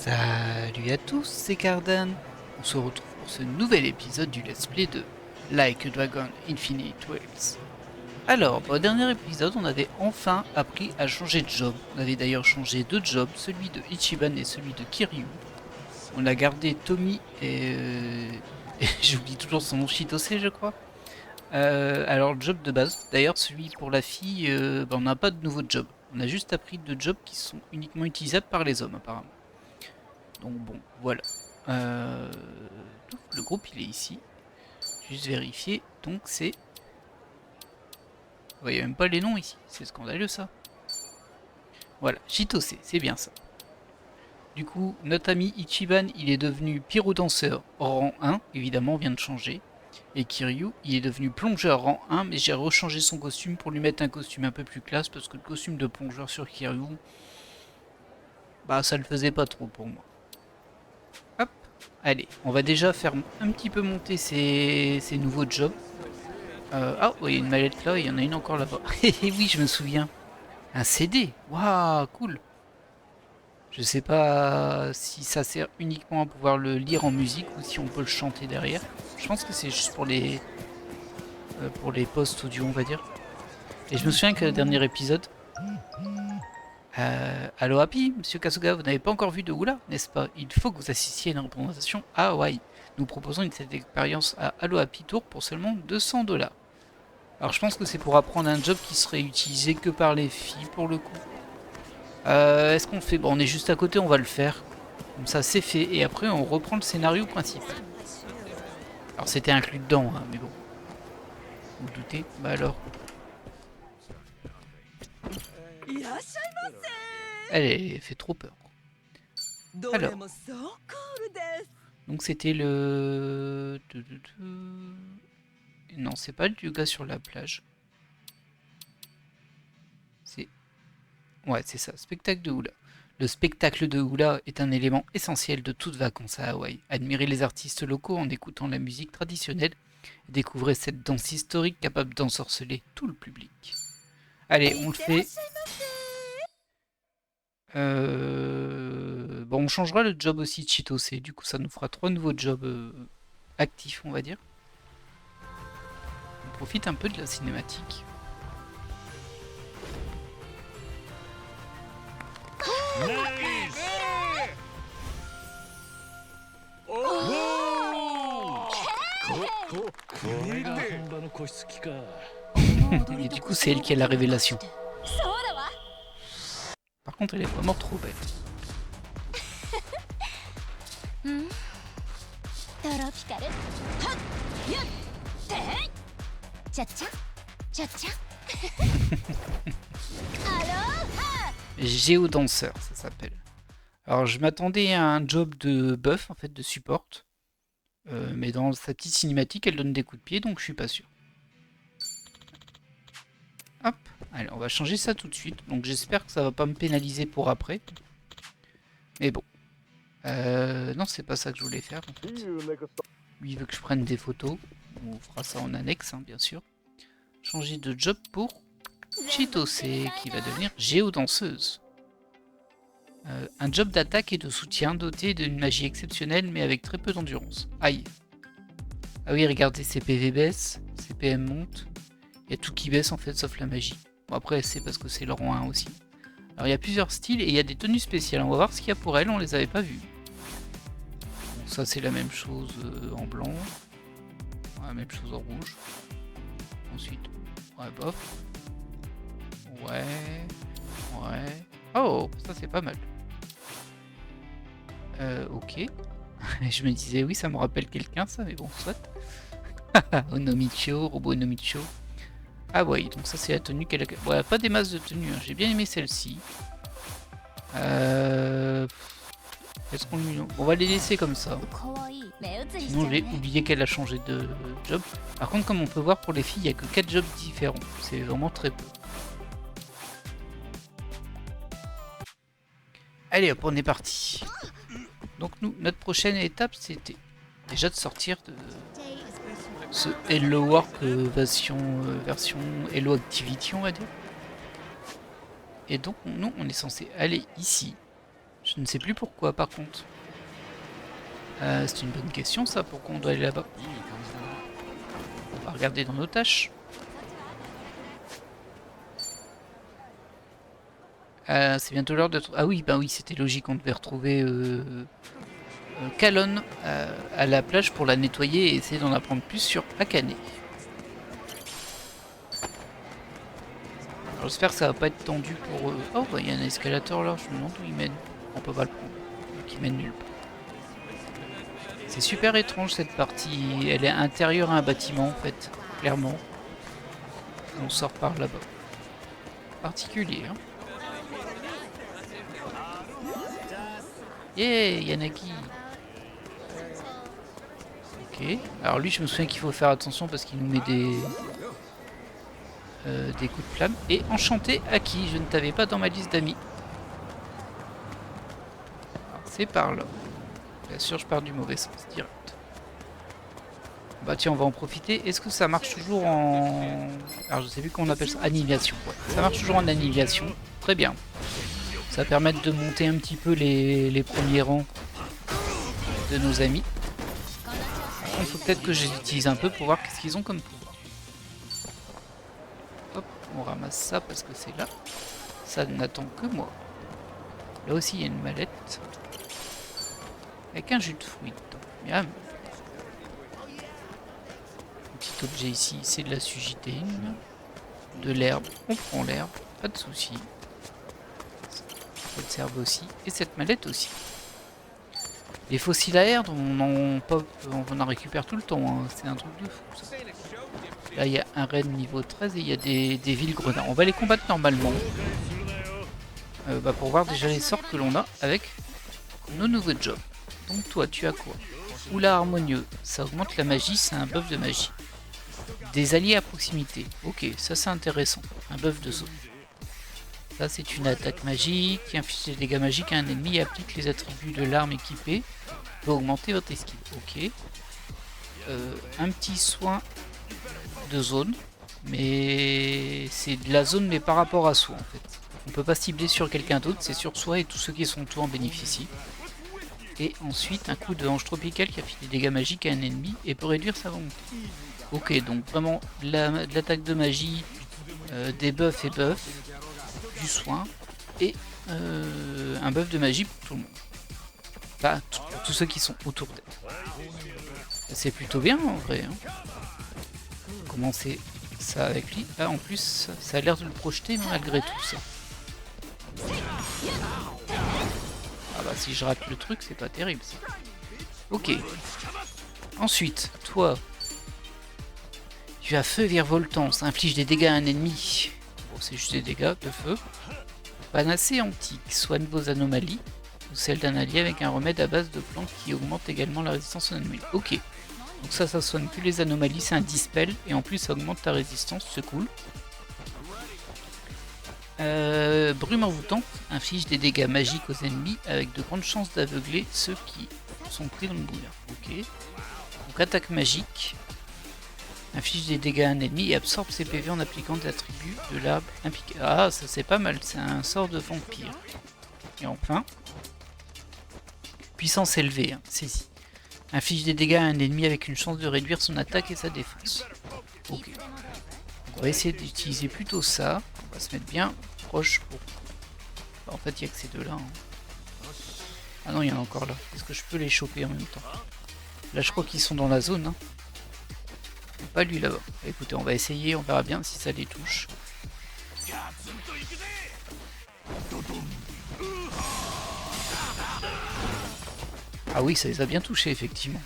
Salut à tous, c'est Cardan. On se retrouve pour ce nouvel épisode du let's play de Like a Dragon Infinite Worlds. Alors, au dernier épisode, on avait enfin appris à changer de job. On avait d'ailleurs changé deux jobs, celui de Ichiban et celui de Kiryu. On a gardé Tommy et j'oublie toujours son nom, Chitose je crois. Alors le job de base, d'ailleurs celui pour la fille, on n'a pas de nouveau job. On a juste appris deux jobs qui sont uniquement utilisables par les hommes apparemment. Donc bon, voilà. Le groupe il est ici. Juste vérifier. Donc c'est... Vous voyez même pas les noms ici. C'est scandaleux ça. Voilà, Chitose, c'est bien ça. Du coup, notre ami Ichiban, il est devenu pyrodanseur rang 1. Évidemment, on vient de changer. Et Kiryu, il est devenu plongeur rang 1. Mais j'ai rechangé son costume pour lui mettre un costume un peu plus classe. Parce que le costume de plongeur sur Kiryu... Bah ça le faisait pas trop pour moi. Hop, allez, on va déjà faire un petit peu monter ces nouveaux jobs. Ah, il y a une mallette là, il y en a une encore là-bas. Et oui, je me souviens. Un CD, waouh, cool. Je sais pas si ça sert uniquement à pouvoir le lire en musique ou si on peut le chanter derrière. Je pense que c'est juste pour les posts audio, on va dire. Et je me souviens que le dernier épisode... Allo Happy, monsieur Kasuga, vous n'avez pas encore vu de Oula, n'est-ce pas? Il faut que vous assistiez à une représentation à Hawaï. Nous proposons cette expérience à Allo Happy Tour pour seulement 200 $. Alors je pense que c'est pour apprendre un job qui serait utilisé que par les filles pour le coup. Est-ce qu'on fait... Bon, on est juste à côté, on va le faire. Comme ça c'est fait, et après on reprend le scénario principal. Alors c'était inclus dedans, hein, mais bon. Vous vous doutez? Bah alors... Elle fait trop peur. Alors... Donc c'était le... Non, c'est pas le yoga sur la plage. C'est... Ouais, c'est ça, spectacle de hula. Le spectacle de hula est un élément essentiel de toute vacances à Hawaï. Admirez les artistes locaux en écoutant la musique traditionnelle et découvrez cette danse historique capable d'ensorceler tout le public. Allez, on le fait. Bon, on changera le job aussi de Chitose. Du coup, ça nous fera 3 nouveaux jobs actifs, on va dire. On profite un peu de la cinématique. Nice! Et du coup, c'est elle qui a la révélation. Par contre, elle est vraiment trop belle. Géodanseur, ça s'appelle. Alors, je m'attendais à un job de buff, en fait, de support. Mais dans sa petite cinématique, elle donne des coups de pied, donc je suis pas sûr. Hop, allez, on va changer ça tout de suite. Donc j'espère que ça va pas me pénaliser pour après. Mais bon. Non, c'est pas ça que je voulais faire, en fait. Lui, il veut que je prenne des photos. On fera ça en annexe, hein, bien sûr. Changer de job pour Chitose, qui va devenir géodanseuse. Un job d'attaque et de soutien doté d'une magie exceptionnelle mais avec très peu d'endurance. Aïe. Ah oui, regardez, ses PV baissent, ses PM montent. Il y a tout qui baisse en fait sauf la magie. Bon après c'est parce que c'est le rang 1 aussi. Alors il y a plusieurs styles et il y a des tenues spéciales. On va voir ce qu'il y a pour elles, on les avait pas vues. Bon, ça c'est la même chose en blanc. La même chose en rouge. Ensuite, ouais bof. Ouais. Ouais. Oh, ça c'est pas mal. Ok. Je me disais, oui, ça me rappelle quelqu'un, ça, mais bon, soit. Onomicho, robot Onomicho. Ah, oui, donc ça, c'est la tenue qu'elle a. Ouais, pas des masses de tenues, hein. J'ai bien aimé celle-ci. Est-ce qu'on lui. On va les laisser comme ça. Sinon, j'ai oublié qu'elle a changé de job. Par contre, comme on peut voir, pour les filles, il n'y a que 4 jobs différents. C'est vraiment très peu. Allez hop, on est parti. Donc nous, notre prochaine étape, c'était déjà de sortir de ce Hello Work version Hello Activity, on va dire. Et donc nous, on est censé aller ici. Je ne sais plus pourquoi par contre. C'est une bonne question ça, pourquoi on doit aller là-bas. On va regarder dans nos tâches. C'est bientôt l'heure de... Ah oui, bah oui, c'était logique, on devait retrouver Kalon à la plage pour la nettoyer et essayer d'en apprendre plus sur Akane. J'espère que ça va pas être tendu pour eux. Oh, bah il y a un escalator là, je me demande où il mène. On peut pas le prendre, donc il mène nulle part. C'est super étrange cette partie, elle est intérieure à un bâtiment en fait, clairement. On sort par là-bas. Particulier, hein. Yeah, Yanagi. Ok, alors lui je me souviens qu'il faut faire attention parce qu'il nous met des coups de flamme. Et enchanté Aki, je ne t'avais pas dans ma liste d'amis. C'est par là. Bien sûr je pars du mauvais sens, direct. Bah tiens, on va en profiter. Est-ce que ça marche toujours en... Alors je sais plus comment on appelle ça. Annihilation. Ouais. Ça marche toujours en annihilation. Très bien. Ça permet de monter un petit peu les premiers rangs de nos amis. Il faut peut-être que je les utilise un peu pour voir qu'est-ce qu'ils ont comme pouvoir. Hop, on ramasse ça parce que c'est là. Ça n'attend que moi. Là aussi il y a une mallette. Avec un jus de fruits dedans. Miam. Petit objet ici, c'est de la sugitine, de l'herbe, on prend l'herbe, pas de souci. Cette herbe aussi, et cette mallette aussi. Les fossiles à air, on en récupère tout le temps, hein. C'est un truc de fou ça. Là il y a un raid niveau 13 et il y a des villes grenats. On va les combattre normalement. Pour voir déjà les sorts que l'on a avec nos nouveaux jobs. Donc toi tu as quoi? Oula harmonieux, ça augmente la magie, c'est un buff de magie. Des alliés à proximité. Ok, ça c'est intéressant. Un buff de zone. Ça c'est une attaque magique qui inflige des dégâts magiques à un ennemi et applique les attributs de l'arme équipée. Peut augmenter votre esquive. Ok. Un petit soin de zone. Mais c'est de la zone mais par rapport à soi en fait. On peut pas cibler sur quelqu'un d'autre, c'est sur soi et tous ceux qui sont autour en bénéficient. Et ensuite un coup de hanche tropicale qui inflige des dégâts magiques à un ennemi et peut réduire sa volonté. Ok, donc vraiment de l'attaque de magie, des buffs et buffs, du soin, et un buff de magie pour tout le monde. Enfin, pour tous ceux qui sont autour d'elle. C'est plutôt bien en vrai. Hein. Commencer ça avec lui. Ah, en plus, ça a l'air de le projeter malgré tout ça. Ah bah si je rate le truc, c'est pas terrible ça. Ok. Ensuite, toi... Tu as feu virevoltance, inflige des dégâts à un ennemi. Bon, c'est juste des dégâts de feu. Panacée antique, soigne vos anomalies. Ou celle d'un allié avec un remède à base de plantes qui augmente également la résistance aux anomalies. Ok. Donc ça soigne plus les anomalies, c'est un dispel. Et en plus ça augmente ta résistance, c'est cool. Brume envoûtante, inflige des dégâts magiques aux ennemis avec de grandes chances d'aveugler ceux qui sont pris dans le brouillard. Ok. Donc attaque magique. Inflige des dégâts à un ennemi et absorbe ses PV en appliquant des attributs de l'arbre impliqué. Ah, ça c'est pas mal, c'est un sort de vampire. Et enfin, puissance élevée, hein, saisie. Inflige des dégâts à un ennemi avec une chance de réduire son attaque et sa défense. Ok. On va essayer d'utiliser plutôt ça. On va se mettre bien proche pour... Bah, en fait, il n'y a que ces deux-là. Hein. Ah non, il y en a encore là. Est-ce que je peux les choper en même temps? Là, je crois qu'ils sont dans la zone. Hein. Pas lui là-bas. Écoutez, on va essayer, on verra bien si ça les touche. Ah oui, ça les a bien touchés, effectivement.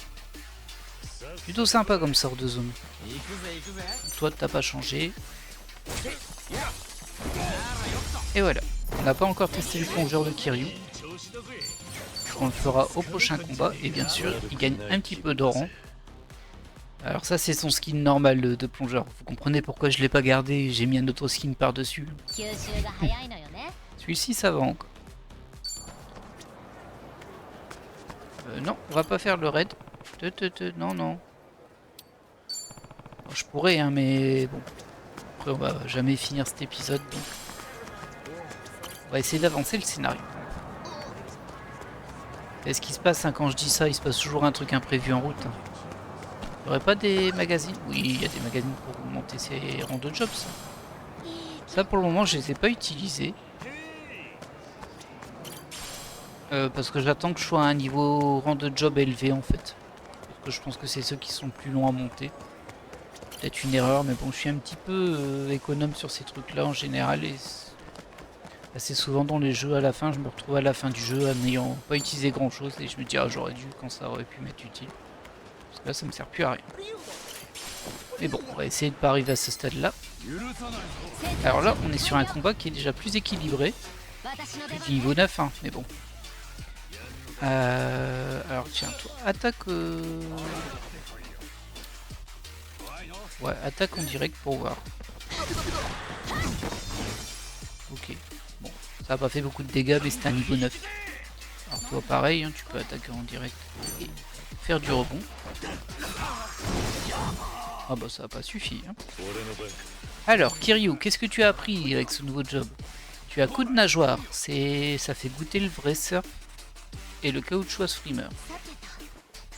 Plutôt sympa comme sort de zone. Toi, t'as pas changé. Et voilà. On n'a pas encore testé le plongeur de Kiryu. On le fera au prochain combat. Et bien sûr, il gagne un petit peu de rang. Alors ça c'est son skin normal de plongeur, vous comprenez pourquoi je l'ai pas gardé, j'ai mis un autre skin par dessus. Celui-ci ça va encore. Non, on va pas faire le raid. Non, non. Alors, je pourrais hein, mais bon. Après on va jamais finir cet épisode donc. On va essayer d'avancer le scénario. Et ce qui se passe, hein, quand je dis ça, il se passe toujours un truc imprévu en route. Hein. Il n'y aurait pas des magazines? Oui, il y a des magazines pour monter ses rangs de jobs. Ça, pour le moment, je les ai pas utilisés. Parce que j'attends que je sois à un niveau rang de job élevé, en fait. Parce que je pense que c'est ceux qui sont plus longs à monter. Peut-être une erreur, mais bon, je suis un petit peu économe sur ces trucs-là en général. Et assez souvent dans les jeux, à la fin, je me retrouve à la fin du jeu en n'ayant pas utilisé grand-chose. Et je me dis, ah, j'aurais dû quand ça aurait pu m'être utile. Parce que là, ça me sert plus à rien. Mais bon, on va essayer de pas arriver à ce stade-là. Alors là, on est sur un combat qui est déjà plus équilibré. C'est du niveau 9, hein, mais bon. Alors tiens, toi, attaque... Ouais, attaque en direct pour voir. Ok. Bon, ça a pas fait beaucoup de dégâts, mais c'est un niveau 9. Alors toi, pareil, hein, tu peux attaquer en direct et faire du rebond. Ah bah ça a pas suffi. Hein. Alors, Kiryu, qu'est-ce que tu as appris avec ce nouveau job? Tu as coup de nageoire, ça fait goûter le vrai surf et le caoutchouc swimmer.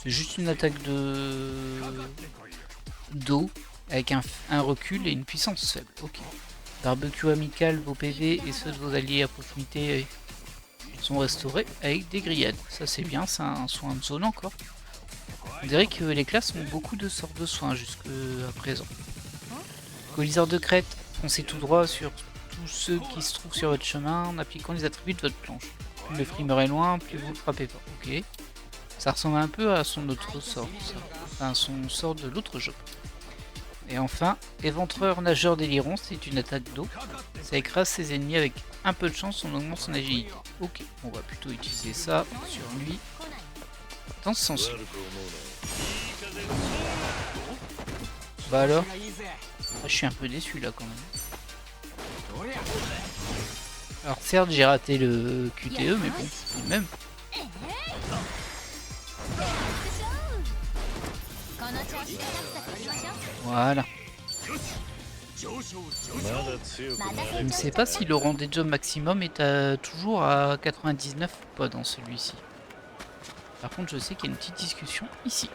C'est juste une attaque d'eau avec un recul et une puissance faible. Ok. Barbecue amical, vos PV et ceux de vos alliés à proximité sont restaurés avec des grillades. Ça c'est bien, c'est un soin de zone encore. On dirait que les classes ont beaucoup de sortes de soins jusqu'à présent. Coliseur de crête, foncez tout droit sur tous ceux qui se trouvent sur votre chemin en appliquant les attributs de votre planche. Plus le frimer est loin, plus vous ne frappez pas. Ok. Ça ressemble un peu à son autre sort, ça. Enfin son sort de l'autre jeu. Et enfin, éventreur nageur délirant, c'est une attaque d'eau. Ça écrase ses ennemis avec un peu de chance, on augmente son agilité. Ok, on va plutôt utiliser ça sur lui. Dans ce sens. Bah alors, je suis un peu déçu là quand même. Alors certes j'ai raté le QTE mais bon, tout de même. Voilà. Je ne sais pas si le rang des jobs maximum est toujours à 99 ou pas dans celui-ci. Par contre je sais qu'il y a une petite discussion ici.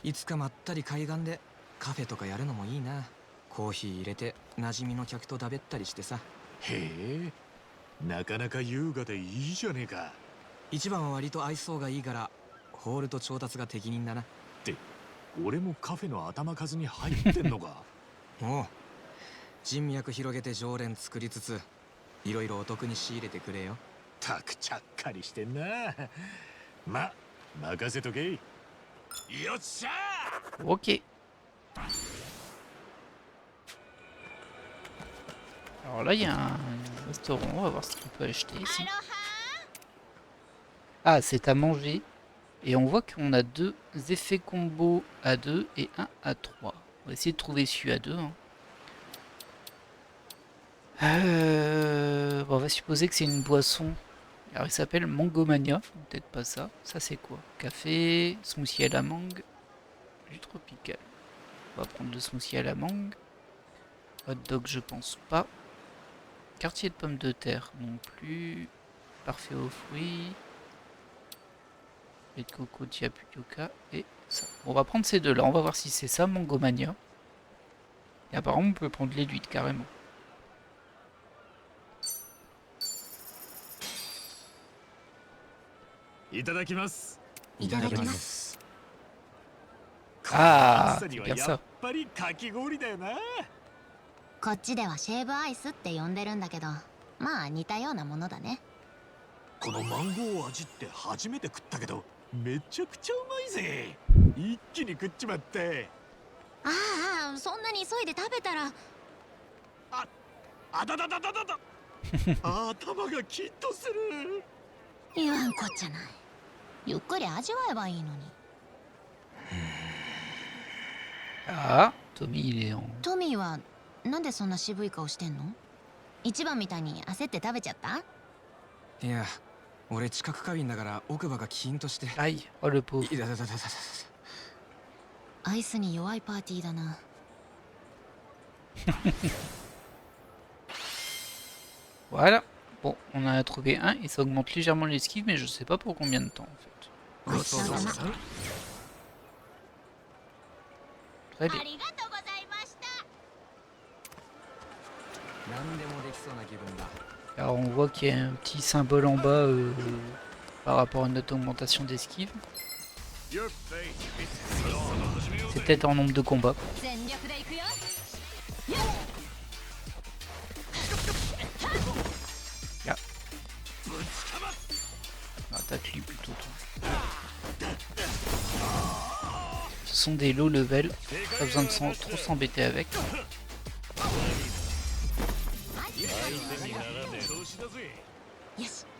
いつかまったり海岸でカフェとかやるのもいいな。コーヒー入れて馴染みの客とだべったりしてさ。へえ、なかなか優雅でいいじゃねえか。一番は割と愛想がいいからホールと調達が適任だな。って、俺もカフェの頭数に入ってんのか。おう、人脈広げて常連作りつついろいろお得に仕入れてくれよ。たくちゃっかりしてんな。ま、任せとけ。よっしゃー。 Ok. Alors là il y a un restaurant, on va voir ce qu'on peut acheter ici. Ah c'est à manger. Et on voit qu'on a deux effets combo à 2 et un à 3. On va essayer de trouver celui à 2. Hein. Bon, on va supposer que c'est une boisson. Alors il s'appelle Mangomania. Peut-être pas ça. Ça c'est quoi? Café, smoothie à la mangue, jus tropical. On va prendre le smoothie à la mangue. Hot dog je pense pas. Quartier de pommes de terre non plus. Parfait aux fruits. Et de coco, Tiaputioka et ça. Bon, on va prendre ces deux là, on va voir si c'est ça, Mangomania. Et apparemment on peut prendre les l'huile carrément. Itadakimasu. Itadakimasu. Ah, c'est bien ça. こっちではシェーブアイスって呼んでるんだけど、まあ似たようなものだね。このマンゴー味って初めて食ったけど、めちゃくちゃうまいぜ。一気に食っちまって。ああ、そんなに急いで食べたら。あだだだだだだ。頭がキッとする。言わんこっちゃない。ゆっくり味わえばいいのに。Ah, Tommy il est en... トミーはなんでそんな渋い顔してんの？一番みたいに焦って食べちゃった？いや、俺知覚過敏だから奥歯がキーンとして。Aïe, oh le pauvre. いだだだだだだ。アイスに弱いパーティーだな。Voilà. Bon, on en a trouvé un et ça augmente légèrement l'esquive, mais je sais pas pour combien de temps en fait. ごちそうさま Très bien. りがとうございました 何でもできそうな気分だ。 Alors on voit qu'il y a un petit symbole en bas par rapport à notre augmentation d'esquive. C'est peut-être en nombre de combats. 全力でいくよ Attaque-lui plutôt toi. Ce sont des low level, pas besoin de trop s'embêter avec.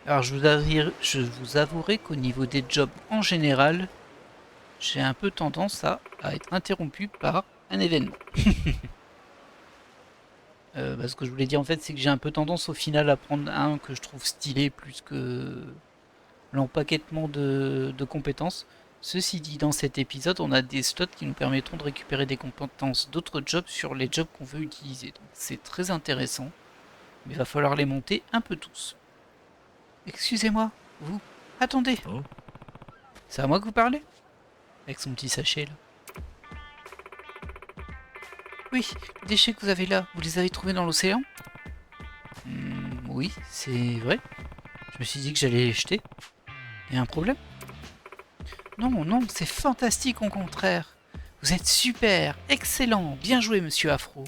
Alors je vous avouerai qu'au niveau des jobs en général, j'ai un peu tendance à être interrompu par un événement. Ce que je voulais dire en fait, c'est que j'ai un peu tendance au final à prendre un que je trouve stylé plus que l'empaquetement de compétences. Ceci dit, dans cet épisode, on a des slots qui nous permettront de récupérer des compétences d'autres jobs sur les jobs qu'on veut utiliser. Donc c'est très intéressant, mais il va falloir les monter un peu tous. Excusez-moi, vous, attendez. Oh. C'est à moi que vous parlez? Avec son petit sachet là. Oui, les déchets que vous avez là, vous les avez trouvés dans l'océan? Oui, c'est vrai. Je me suis dit que j'allais les jeter. Il y a un problème? Non, non, c'est fantastique au contraire. Vous êtes super, excellent, bien joué monsieur Afro.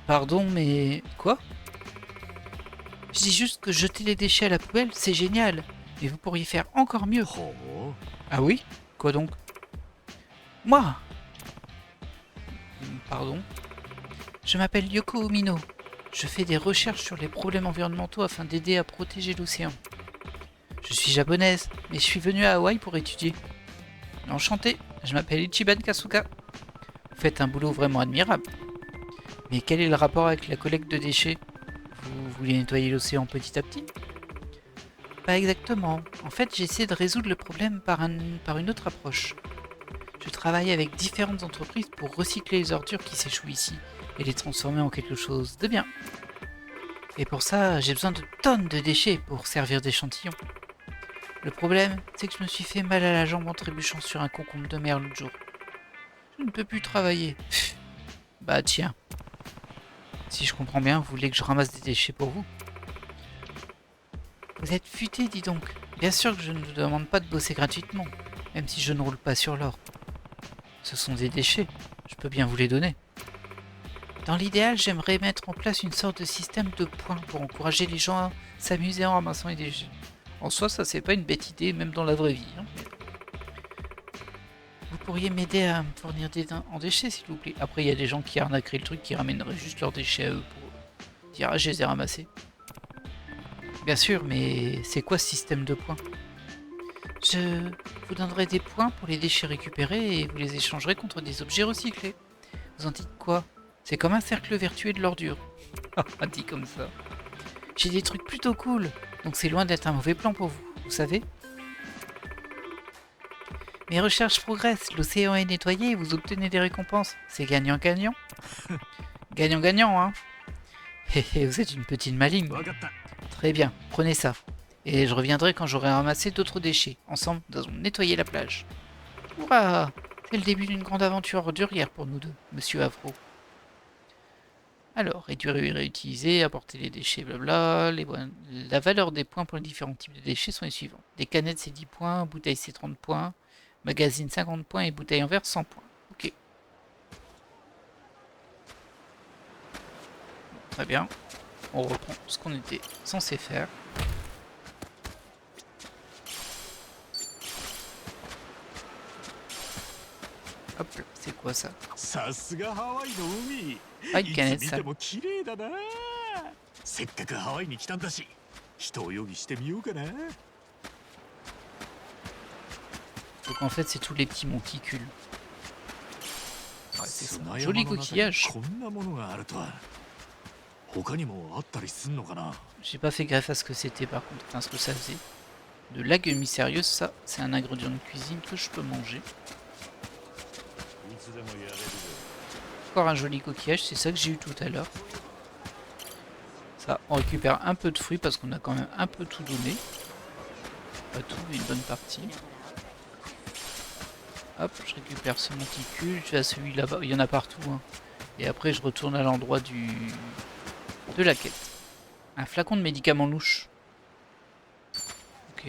Pardon, mais... Quoi? Je dis juste que jeter les déchets à la poubelle, c'est génial. Mais vous pourriez faire encore mieux. Oh. Ah oui? Quoi donc? Moi? Pardon? Je m'appelle Yoko Omino. Je fais des recherches sur les problèmes environnementaux afin d'aider à protéger l'océan. Je suis japonaise, mais je suis venue à Hawaï pour étudier. Enchanté, je m'appelle Ichiban Kasuga. Vous faites un boulot vraiment admirable. Mais quel est le rapport avec la collecte de déchets? Vous voulez nettoyer l'océan petit à petit? Pas exactement. En fait, j'essaie de résoudre le problème par une autre approche. Je travaille avec différentes entreprises pour recycler les ordures qui s'échouent ici et les transformer en quelque chose de bien. Et pour ça, j'ai besoin de tonnes de déchets pour servir d'échantillon. Le problème, c'est que je me suis fait mal à la jambe en trébuchant sur un concombre de mer l'autre jour. Je ne peux plus travailler. Bah tiens. Si je comprends bien, vous voulez que je ramasse des déchets pour vous? Vous êtes futé, dis donc. Bien sûr que je ne vous demande pas de bosser gratuitement, même si je ne roule pas sur l'or. Ce sont des déchets, je peux bien vous les donner. Dans l'idéal, j'aimerais mettre en place une sorte de système de points pour encourager les gens à s'amuser en ramassant les déchets. En soi, ça c'est pas une bête idée, même dans la vraie vie. Hein. Vous pourriez m'aider à me fournir des en déchets, s'il vous plaît. Après, il y a des gens qui arnaqueraient le truc, qui ramèneraient juste leurs déchets à eux pour dire « Ah, je les ai ramassés ». Bien sûr, mais c'est quoi ce système de points? Je vous donnerai des points pour les déchets récupérés et vous les échangerez contre des objets recyclés. Vous en dites quoi? C'est comme un cercle vertueux de l'ordure. Dit comme ça. J'ai des trucs plutôt cool, donc c'est loin d'être un mauvais plan pour vous, vous savez? Mes recherches progressent, l'océan est nettoyé et vous obtenez des récompenses. C'est gagnant-gagnant. Gagnant-gagnant, hein? Hé, vous êtes une petite maligne. Très bien, prenez ça. Et je reviendrai quand j'aurai ramassé d'autres déchets. Ensemble, nous allons nettoyer la plage. Ouah! C'est le début d'une grande aventure ordurière pour nous deux, monsieur Afro. Alors, réduire et réutiliser, apporter les déchets, blabla. La valeur des points pour les différents types de déchets sont les suivants. Des canettes c'est 10 points, bouteilles c'est 30 points, magazine 50 points et bouteille en verre 100 points. Ok. Très bien. On reprend ce qu'on était censé faire. Hop là, c'est quoi ça? さすがハワイの海。はい、キャネッいつ見ても綺麗だな。せっかくハワイに来たんだし、人泳ぎしてみようかな。 Donc en fait, c'est tous les petits monticules. Ouais, c'est ça. 砂 Joli 山の中に coquillage. こんなものがあるとは。他にもあったりすんのかな。 J'ai pas fait gaffe à ce que c'était par contre, enfin ce que ça faisait. De l'algue mystérieuse, ça, c'est un ingrédient de cuisine que je peux manger. Encore un joli coquillage, c'est ça que j'ai eu tout à l'heure. Ça, on récupère un peu de fruits parce qu'on a quand même un peu tout donné. Pas tout, mais une bonne partie. Hop, je récupère ce monticule, je vais à celui là-bas, il y en a partout. Hein. Et après, je retourne à l'endroit de la quête. Un flacon de médicaments louches. Ok.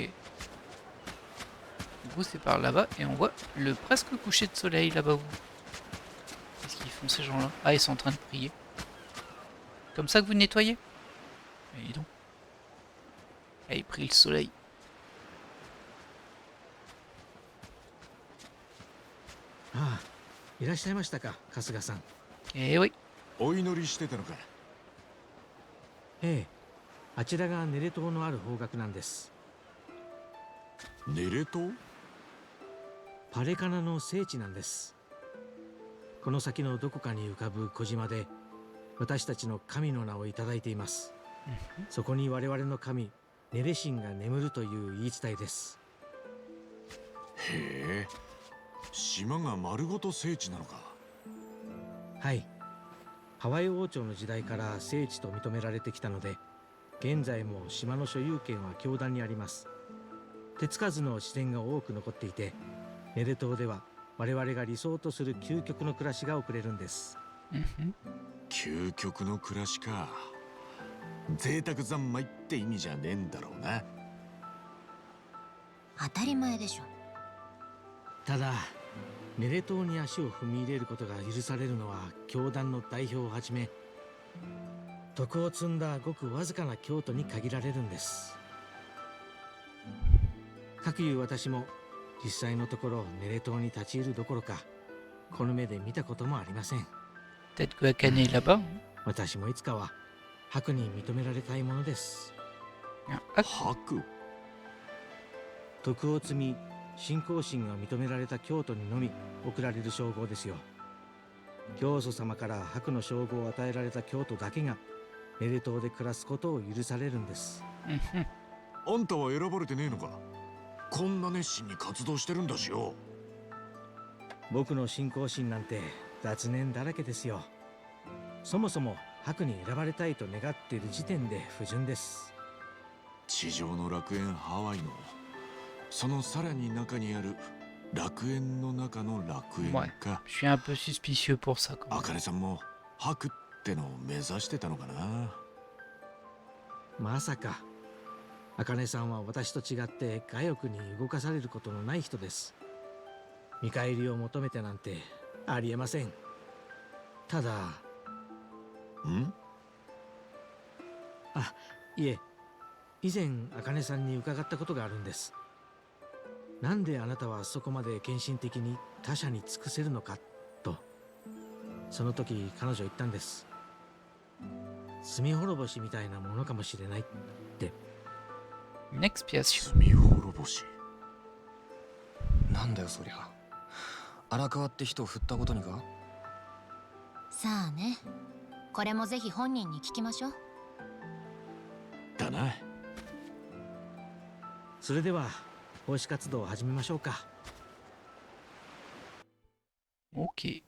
Du coup, c'est par là-bas et on voit le presque coucher de soleil là-bas. Qu'est-ce qu'ils font ces gens-là? Ah, ils sont en train de prier. Comme ça que vous nettoyez? Mais dis donc. Ah, il prie le soleil. Ahあ、いらっしゃいましたか、春日さん。Eh oui. お祈りしてたのか。ええ、あちらがネレ島のある方角なんです。ネレ島？パレカナの聖地なんです。この先のどこかに浮かぶ小島で、私たちの神の名をいただいています。そこに我々の神、ネレ神が眠るという言い伝えです。へえ、島が丸ごと聖地なのか。はい。ハワイ王朝の時代から聖地と認められてきたので、現在も島の所有権は教団にあります。手つかずの自然が多く残っていて、ネレ島では我々が理想とする究極の暮らしが送れるんです。究極の暮らしか。贅沢三昧って意味じゃねえんだろうな。当たり前でしょ。ただネレ島に足を踏み入れることが許されるのは教団の代表をはじめ、徳を積んだごくわずかな教徒に限られるんです。かくいう私も実際のところネレ島に立ち入るどころか、この目で見たこともありません。Peut-être que Akane est là-bas. 私もいつかは白に認められたいものです。白？徳を積み信仰心が認められた教徒にのみ贈られる称号ですよ。教祖様から白の称号を与えられた教徒だけがネレ島で暮らすことを許されるんです。あんたは選ばれてねえのか。こんな熱心に活動してるんだしよ。僕の信仰心なんて雑念だらけですよ。そもそも白に選ばれたいと願っている時点で不純です。地上の楽園ハワイのそのさらに中にある楽園の中の楽園 Ouais, か。 je suis un peu suspicieux pour ça. あかねさんも白ってのを目指してたのかな。まさか茜さんは私と違って我欲に動かされることのない人です。見返りを求めてなんてありえません。ただいえ、以前茜さんに伺ったことがあるんです。なんであなたはそこまで献身的に他者に尽くせるのかと。その時彼女言ったんです。罪滅ぼしみたいなものかもしれないって。Une expiation. 罪滅ぼし。なんだよそりゃ。荒川って人を振ったことにか。さあね、これもぜひ本人に聞きましょう。だな。それでは奉仕活動を始めましょうか。Ok.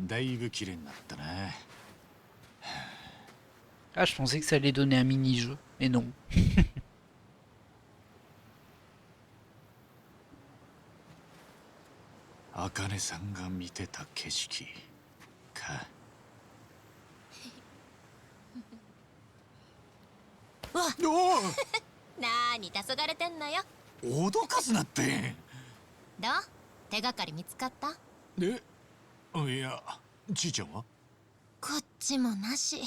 だいぶ綺麗になったな。 Ah, je pensais que ça allait donner un mini-jeu, mais non. あかねさんが見てた景色か。うわっおなーに黄昏てんのよ。お、脅かすなって。どう？手がかり見つかった？で、いや、ちいちゃんは？こっちもなし。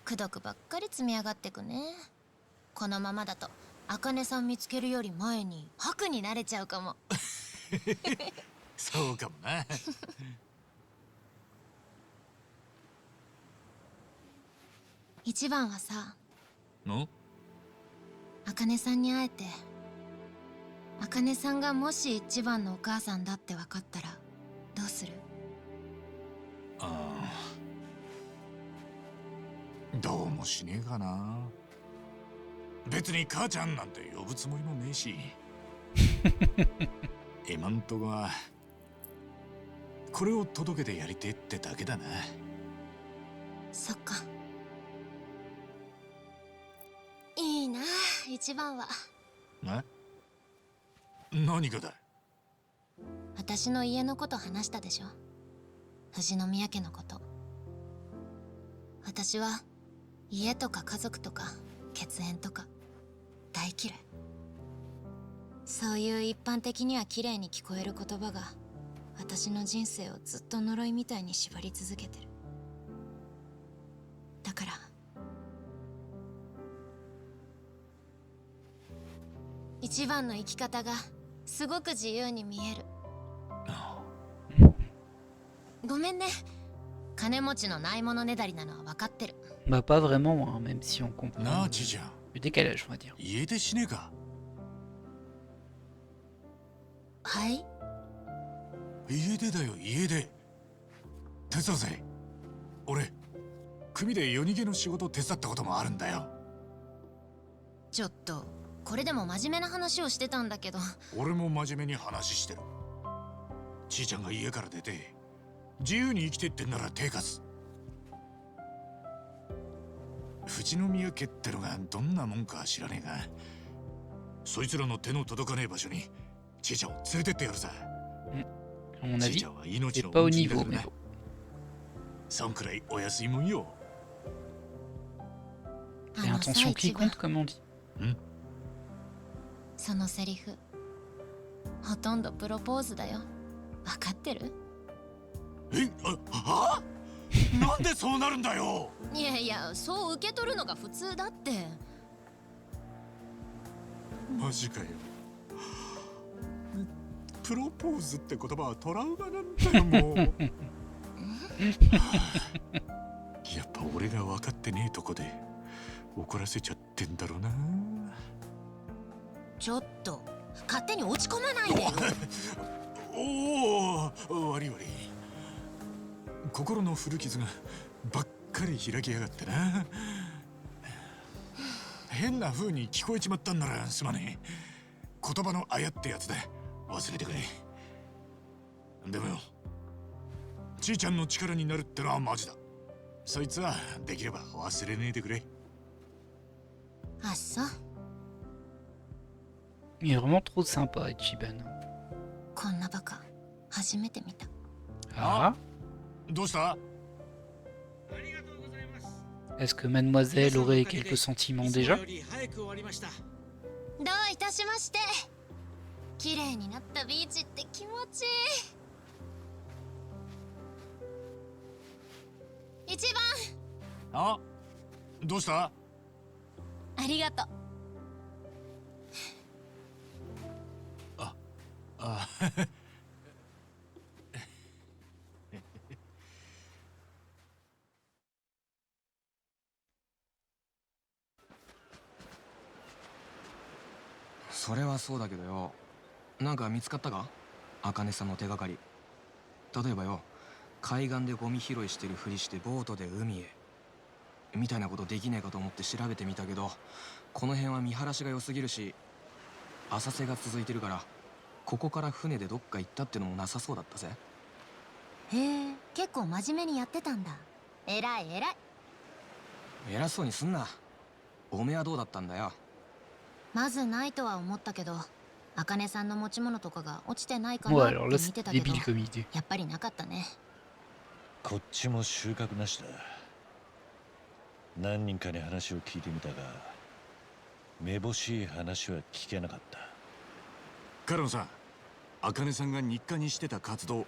くどくばっかり積み上がってくね。このままだと茜さん見つけるより前に白になれちゃうかも。そうかもな。一番はさ、の？茜さんに会えて、茜さんがもし一番のお母さんだって分かったらどうする？どうもしねえかな。別に母ちゃんなんて呼ぶつもりもねえし。今んとこはこれを届けてやりてえってだけだな。そっか。いいな、一番は。何がだ。私の家のこと話したでしょ。富士宮家のこと。私は家とか家族とか血縁とか大嫌い。そういう一般的には綺麗に聞こえる言葉が私の人生をずっと呪いみたいに縛り続けてる。だから一番の生き方がすごく自由に見える。ごめんね。金持ちのないものねだりなのは分かってる。Bah pas vraiment, hein, même si on comprend なあ、ちいちゃん。 le décalage, on va dire. 家出しねえか。はい。家出だよ、家出。手伝うぜ。俺組で夜逃げの仕事手伝ったこともあるんだよ。ちょっとこれでも真面目な話をしてたんだけど。俺も真面目に話してる。ちいちゃんが家から出て自由に生きてってんなら手貸す。富士宮家ってのがどんなもんか知らねえが、そいつらの手の届かねえ場所にちいちゃんを連れてってやるさ。 À mon ちい avis, ちゃんは命 c'est の pas au 恩人だ niveau, から mais な。 bon. そんくらいお安いもんよ。 C'est l'intention qui compte, comme on dit. そのセリフほとんどプロポーズだよ。分かってる？なんでそうなるんだよ。いやいや、そう受け取るのが普通だって。マジかよ。プロポーズって言葉はトラウマなんだよ、もう。やっぱ俺が分かってねえとこで怒らせちゃってんだろうな。ちょっと勝手に落ち込まないでよ。おお、悪い悪い。心の古傷がばっかり開きやがってな。変な風に聞こえちまったんならすまねえ。言葉のあやってやつで忘れてくれ。でもよ、ちいちゃんの力になるってのはマジだ。そいつはできれば忘れねえでくれ。あっそう。Il est vraiment trop sympa, Ichiban. こんなバカ初めて見た。Ah, どうした？ est-ce que mademoiselle aurait quelques sentiments déjà? どういたしまして。綺麗になったビーチって気持ちいい。一番あ、どうした？ありがとう。あ、それはそうだけどよ、なんか見つかったか？茜さんの手がかり。例えばよ、海岸でゴミ拾いしてるふりしてボートで海へみたいなことできねえかと思って調べてみたけど、この辺は見晴らしが良すぎるし浅瀬が続いてるから、ここから船でどっか行ったってのもなさそうだったぜ。へえ、結構真面目にやってたんだ。偉い偉い。偉そうにすんな。おめえはどうだったんだよ。まずないとは思ったけど、茜さんの持ち物とかが落ちてないか Ouais, なっ alors て là, 見 c'est てたけど、 débile comme idée. やっぱりなかったね。こっちも収穫なしだ。何人かに話を聞いてみたが、めぼしい話は聞けなかった。カロンさん、茜さんが日課にしてた活動、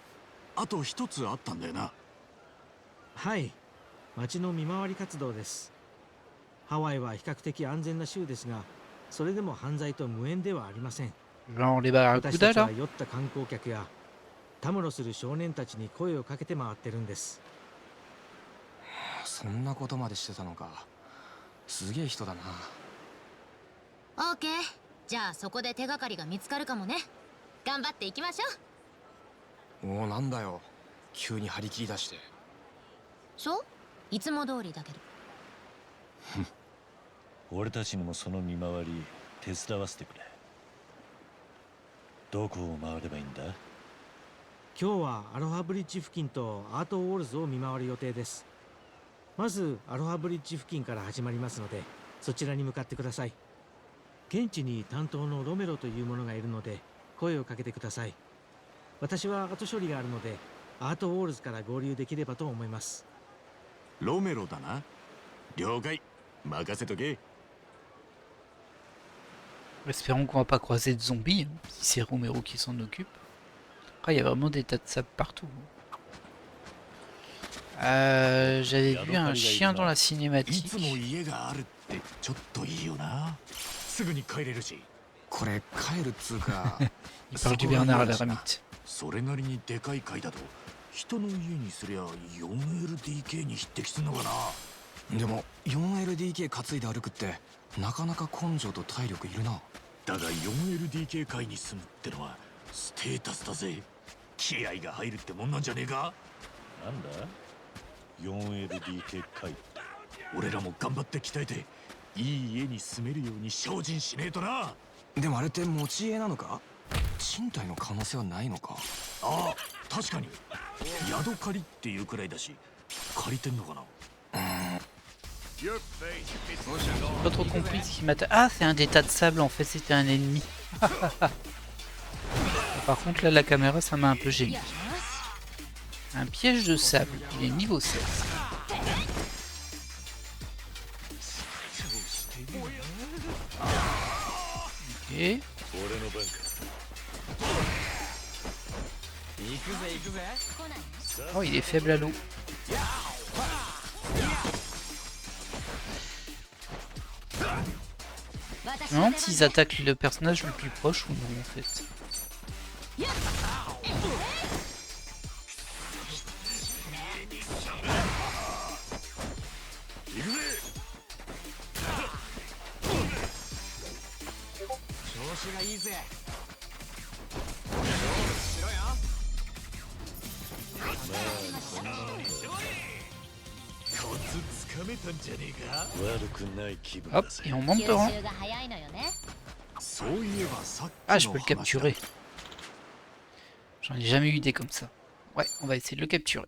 あと一つあったんだよな。はい、町の見回り活動です。ハワイは比較的安全な州ですが、それでも犯罪と無縁ではありません。 Genre les 私 barracudas たち là? は酔った観光客やたむろする少年たちに声をかけて回ってるんです。そんなことまでしてたのか。すげえ人だな。オーケー。じゃあそこで手がかりが見つかるかもね。頑張っていきましょう。おお、なんだよ、急に張り切り出して。そう、いつも通りだけど。俺たちにもその見回り手伝わせてくれ。どこを回ればいいんだ？今日はアロハブリッジ付近とアートウォールズを見回る予定です。まずアロハブリッジ付近から始まりますので、そちらに向かってください。現地に担当のロメロという者がいるので声をかけてください。私は後処理があるのでアートウォールズから合流できればと思います。ロメロだな。了解。任せとけ。 Espérons qu'on va pas croiser de zombies, hein, si c'est Romero qui s'en occupe. Après, il y a vraiment des tas de sable partout. J'avais vu un chien dans la いつ cinématique. も家があるってちょっといいよな。すぐに帰れるし。これ帰るっつうか Il parle du Bernard à l'ermite. それなりにでかい階だと人の家にすりゃ 4LDK に匹敵するのかな。でも 4LDK 担いで歩くってなかなか根性と体力いるな。だが 4LDK 階に住むってのはステータスだぜ。気合が入るってもんなんじゃねえか。なんだ 4LDK 回。俺らも頑張って鍛えていい家に住めるように精進しねえとな。でもあれって持ち家なのか？賃貸の可能性はないのか？ああ、確かに宿借りっていうくらいだし借りてんのかな。 Pas trop compris ce qui m'attaque. Ah, c'est un des tas de sable en fait, c'était un ennemi. Par contre, là, la caméra, ça m'a un peu gêné. Un piège de sable, il est niveau 16. Ok. Oh, il est faible à l'eau. Je me demande s'ils attaquent le personnage le plus proche ou non en fait. Hop, et on monte de rang. Ah, je peux le capturer. J'en ai jamais eu des comme ça. Ouais, on va essayer de le capturer.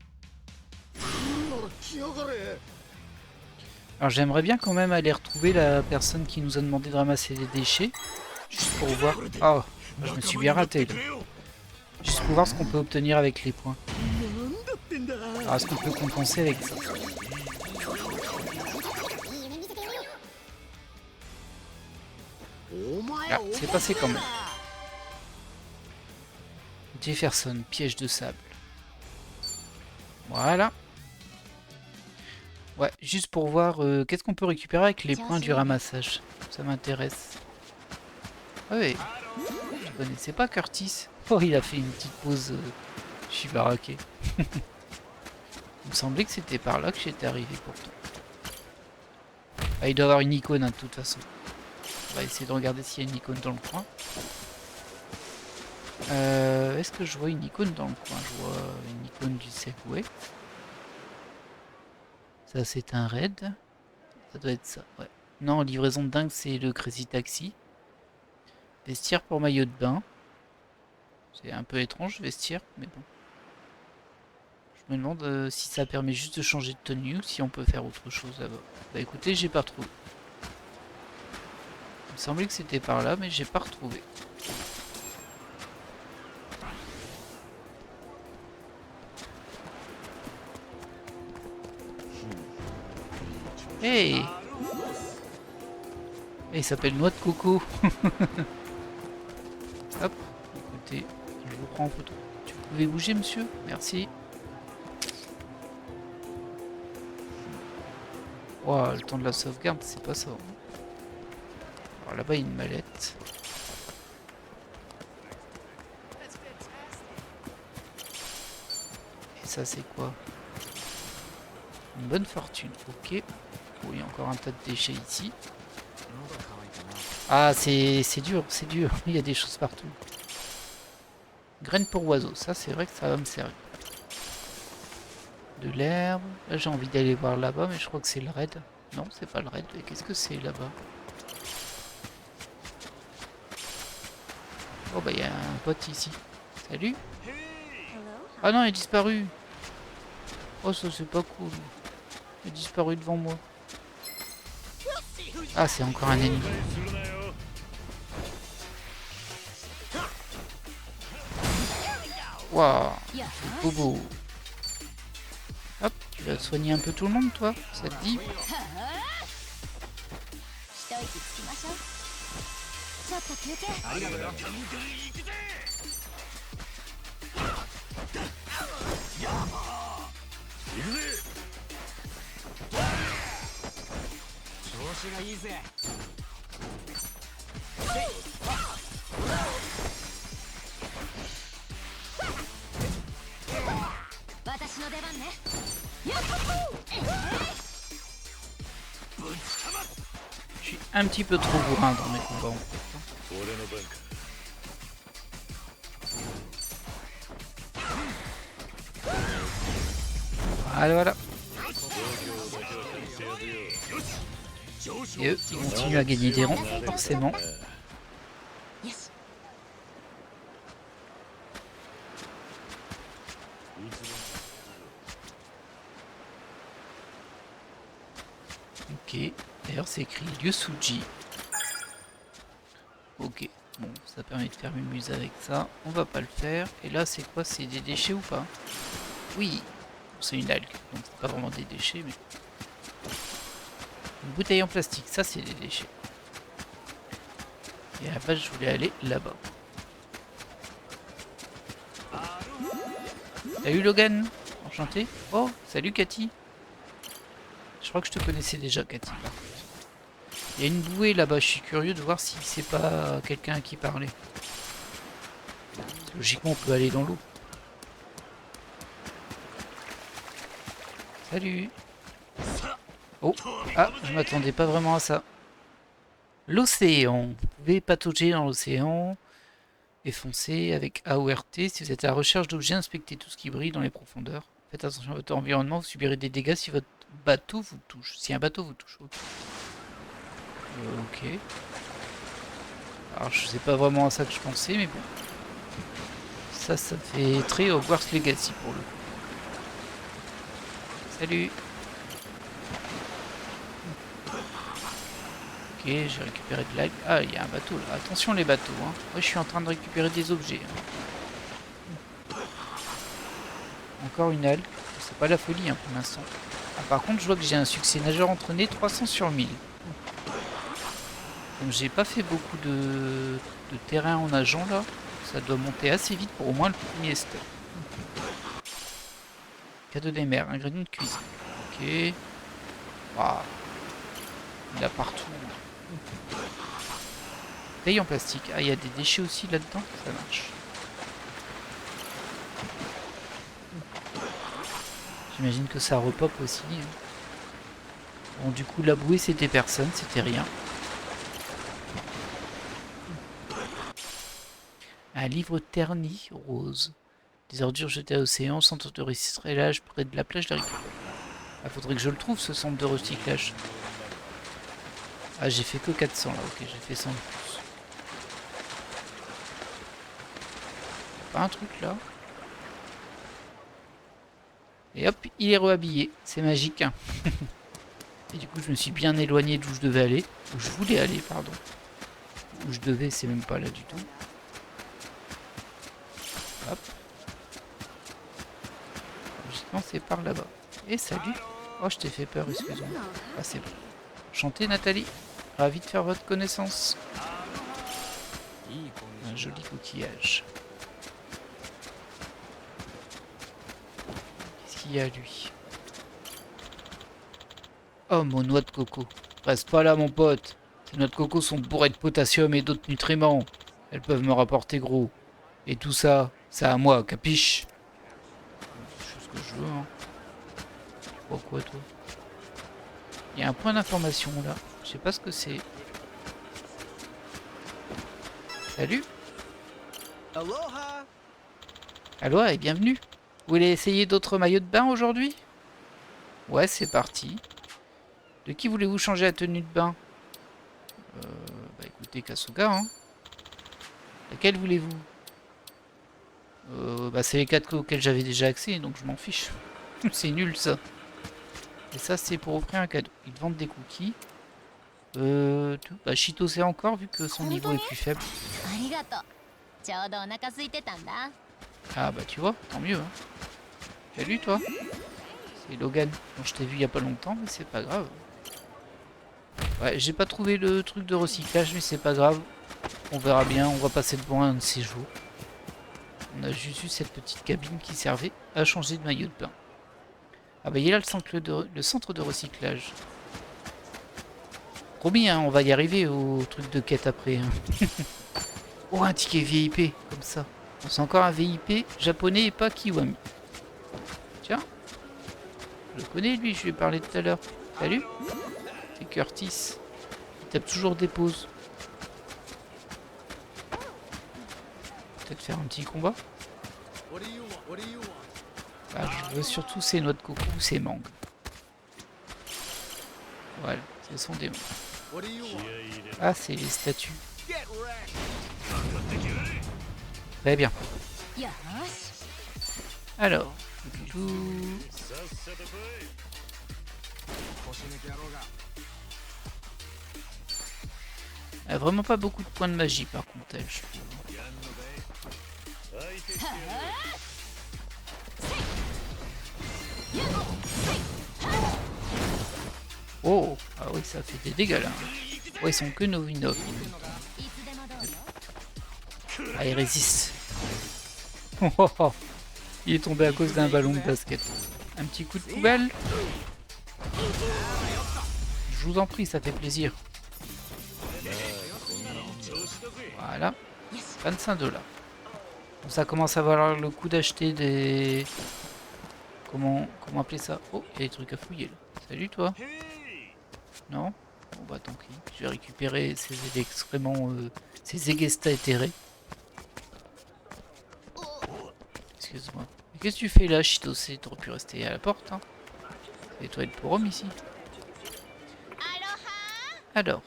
Alors j'aimerais bien quand même aller retrouver la personne qui nous a demandé de ramasser les déchets. Juste pour voir... Oh, je me suis bien raté là. Juste pour voir ce qu'on peut obtenir avec les points. Alors est-ce qu'on peut compenser avec ça? Ah, c'est passé quand même. Jefferson, piège de sable. Voilà. Ouais, juste pour voir qu'est-ce qu'on peut récupérer avec les points du ramassage. Ça m'intéresse. Ah oui, je connaissais pas Curtis. Oh, il a fait une petite pause. Je suis baraqué. Il me semblait que c'était par là que j'étais arrivé pourtant. Ah, il doit y avoir une icône hein, de toute façon. On va essayer de regarder s'il y a une icône dans le coin. Est-ce que je vois une icône dans le coin? Je vois une icône du Segway. Ça c'est un raid. Ça doit être ça, ouais. Non, livraison de dingue c'est le Crazy Taxi. Vestiaire pour maillot de bain. C'est un peu étrange vestiaire, mais bon. Je me demande si ça permet juste de changer de tenue ou si on peut faire autre chose là-bas. Bah écoutez, j'ai pas retrouvé. Il me semblait que c'était par là, mais j'ai pas retrouvé. Hey! Il s'appelle Noix de Coco. Hop, écoutez, je vous prends en photo. Tu pouvez bouger, monsieur? Merci. Wow, le temps de la sauvegarde, c'est pas ça. Alors là-bas, il y a une mallette. Et ça, c'est quoi? Une bonne fortune, ok. Oh, il y a encore un tas de déchets ici. Ah, c'est dur, c'est dur. Il y a des choses partout. Graines pour oiseaux, ça c'est vrai que ça va me servir. De l'herbe. Là j'ai envie d'aller voir là-bas, mais je crois que c'est le raid. Non, c'est pas le raid. Qu'est-ce que c'est là-bas? Oh bah il y a un pote ici. Salut. Ah non, il a disparu. Oh, ça c'est pas cool. Il a disparu devant moi. Ah, c'est encore un ennemi. Waouh, bobo. Hop, tu vas soigner un peu tout le monde, toi. Ça te dit? 一息つきましょう。ちょっと休憩。ありがとうよ。調子がいいぜ。私の出番ね。 Je suis un petit peu trop bourrin dans mes combats en fait. 俺の番か。 Voilà, voilà. Et eux, ils continuent à gagner des rangs, forcément. よし。 Ok, d'ailleurs c'est écrit Ryusuji. Ok, bon, ça permet de faire mumuse avec ça. On va pas le faire. Et là, c'est quoi? C'est des déchets ou pas? Oui, c'est une algue, donc c'est pas vraiment des déchets, mais... Une bouteille en plastique, ça c'est des déchets. Et à la base, je voulais aller là-bas. Salut Logan, enchanté. Oh, salut Cathy. Je crois que je te connaissais déjà, Cathy. Il y a une bouée là-bas, je suis curieux de voir si c'est pas quelqu'un à qui parler. Logiquement, on peut aller dans l'eau. Salut. Oh, ah, je m'attendais pas vraiment à ça. L'océan. Vous pouvez patauger dans l'océan et foncer avec A ou RT. Si vous êtes à la recherche d'objets, inspectez tout ce qui brille dans les profondeurs. Faites attention à votre environnement, vous subirez des dégâts si votre bateau vous touche. Si un bateau vous touche. Ok. Ok. Alors je sais pas vraiment à ça que je pensais, mais bon. Ça fait très Hogwarts Legacy pour le coup. Salut. Ok, j'ai récupéré de l'algue. Ah, il y a un bateau là. Attention les bateaux. Hein. Moi je suis en train de récupérer des objets. Hein. Encore une algue. C'est pas la folie hein, pour l'instant. Ah, par contre, je vois que j'ai un succès nageur entraîné 300 sur 1000. Comme j'ai pas fait beaucoup de terrain en nageant là, ça doit monter assez vite pour au moins le premier step. Cadeau des mers, ingrédients de cuisine. Ok. Waouh. Il y en a partout. Taille en plastique. Ah, il y a des déchets aussi là-dedans. Ça marche. J'imagine que ça repop aussi. Bon, du coup, la bouée, c'était personne, c'était rien. Un livre terni rose. Des ordures jetées à l'océan, centre de recyclage près de la plage de récupération. Ah, faudrait que je le trouve ce centre de recyclage. Ah, j'ai fait que 400 là, ok, j'ai fait 100 de plus. Y'a pas un truc là? Et hop, il est rehabillé, c'est magique. Hein. Et du coup, je me suis bien éloigné d'où je devais aller. Où je voulais aller, pardon. Où je devais, c'est même pas là du tout. Hop. Logiquement, c'est par là-bas. Et salut. Oh, je t'ai fait peur, excuse-moi. Ah, c'est bon. Enchanté, Nathalie. Ravi de faire votre connaissance. Un joli coquillage. Qu'est-ce qu'il y a, lui? Oh, mon noix de coco. Reste pas là, mon pote. Ces noix de coco sont bourrées de potassium et d'autres nutriments. Elles peuvent me rapporter gros. Et tout ça, c'est à moi, capiche? Je fais ce que je veux, hein. Tu crois quoi, toi? Il y a un point d'information, là. Je sais pas ce que c'est. Salut. Aloha. Aloha et bienvenue. Vous voulez essayer d'autres maillots de bain aujourd'hui? Ouais, c'est parti. De qui voulez-vous changer la tenue de bain? Bah écoutez, Kasuga, hein. Laquelle voulez-vous? Bah, c'est les 4 auxquels j'avais déjà accès, donc je m'en fiche. C'est nul ça. Et ça, c'est pour offrir un cadeau. Ils te vendent des cookies. Bah, Chitose encore, vu que son niveau est plus faible. ありがとう。ちょうどお腹空いてたんだ。 Ah bah tu vois, tant mieux. Hein. Salut toi. C'est Logan. Bon, je t'ai vu il y a pas longtemps, mais c'est pas grave. Ouais, j'ai pas trouvé le truc de recyclage, mais c'est pas grave. On verra bien, on va passer devant un de ces jours. On a juste eu cette petite cabine qui servait à changer de maillot de bain. Ah bah il y a là le centre de recyclage. Promis, hein, on va y arriver au truc de quête après. Hein. Oh, un ticket VIP, comme ça. C'est encore un VIP japonais et pas Kiwami. Tiens. Je le connais lui, je lui ai parlé tout à l'heure. Salut. C'est Curtis. Il tape toujours des pauses. Peut-être faire un petit combat. Ah, je veux surtout ces noix de coco ou ces mangues. Voilà, ce sont des mangues. Ah, c'est les statues. Très bien. よし。 Alors, elle a vraiment pas beaucoup de points de magie par contre elle, je trouve. Oh, ah oui, ça fait des dégâts là. Ouais, ils sont que Novinov. いつでもどうぞ。 Ah, il résiste. Oh, oh, oh. Il est tombé à cause d'un ballon de basket. Un petit coup de poubelle. Je vous en prie, ça fait plaisir. Voilà. 25 $. Bon, ça commence à valoir le coup d'acheter des... Comment appeler ça? Oh, il y a des trucs à fouiller là. Salut toi. Non? Bon bah tant pis. Je vais récupérer ces excréments, ces éguestas éthérés. Excuse-moi. Mais qu'est-ce que tu fais là, Chitose? T'aurais pu rester à la porte, hein. C'est les toilettes pour hommes ici. Alors,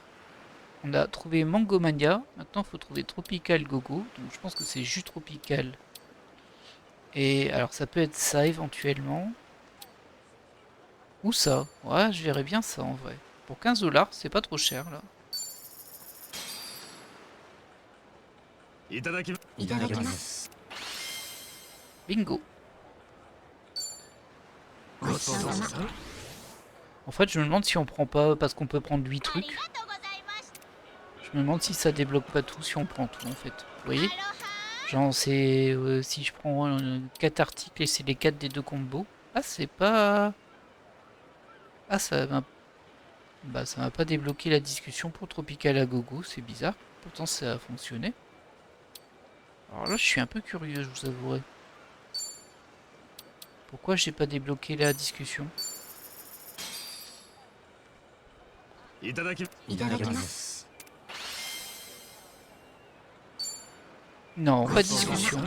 on a trouvé Mangomania. Maintenant, il faut trouver Tropical Gogo. Donc, je pense que c'est jus tropical. Et alors, ça peut être ça éventuellement. Ou ça. Ouais, je verrais bien ça en vrai. Pour 15 $, c'est pas trop cher là. いただきいただきます。 Bingo. ごちそうさま。 En fait, je me demande si on prend pas, parce qu'on peut prendre 8 trucs. Je me demande si ça débloque pas tout, si on prend tout en fait. Vous voyez? Genre, c'est si je prends 4 articles et c'est les 4 des 2 combos. Ah, c'est pas... Ah, ça m'a... Bah, ça m'a pas débloqué la discussion pour Tropical à Gogo, c'est bizarre. Pourtant, ça a fonctionné. Alors là, je suis un peu curieux, je vous avouerai. Pourquoi j'ai pas débloqué la discussion? いただきいただきます。 Non, pas de discussion.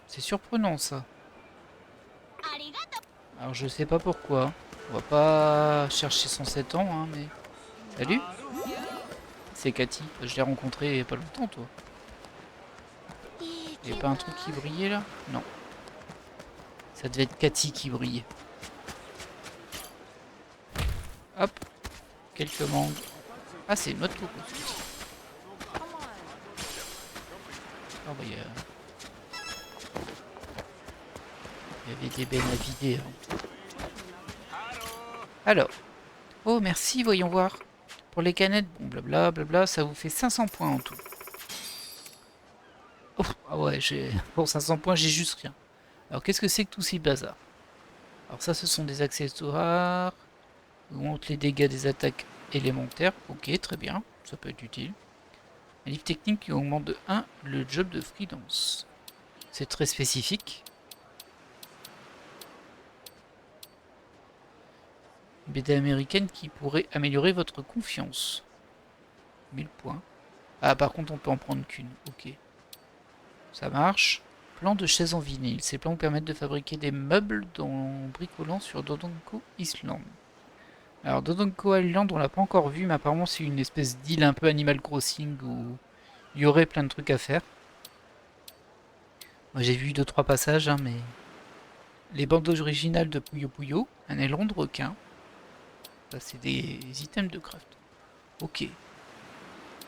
C'est surprenant ça. Alors je sais pas pourquoi. On va pas chercher son 7 ans, hein, mais... Salut. C'est Cathy. Je l'ai rencontré il y a pas longtemps, toi. Il y a pas un truc qui brillait là? Non. Ça devait être Cathy qui brillait. Hop. Quelques mangues. Ah, c'est une autre coco. Oh, bah, il y avait des bennes à vider. Hein. Alors. Oh, merci, voyons voir. Pour les canettes, bon, blabla, blabla, ça vous fait 500 points en tout. Oh, ah ouais, pour 500 points, j'ai juste rien. Alors, qu'est-ce que c'est que tous ces bazars? Alors ça, ce sont des accessoires. Augmente les dégâts des attaques élémentaires. Ok, très bien. Ça peut être utile. Un livre technique qui augmente de 1 le job de freelance. C'est très spécifique. Une BD américaine qui pourrait améliorer votre confiance. 1000 points. Ah, par contre, on peut en prendre qu'une. Ok. Ça marche. Plan de chaise en vinyle. Ces plans vous permettent de fabriquer des meubles en bricolant sur Dodonko Island. Alors Dodonko Island, on l'a pas encore vu, mais apparemment c'est une espèce d'île un peu Animal Crossing où il y aurait plein de trucs à faire. Moi j'ai vu 2-3 passages, hein, mais... Les bandes originales de Puyo Puyo, un aileron de requin. Ça c'est des items de craft. Ok.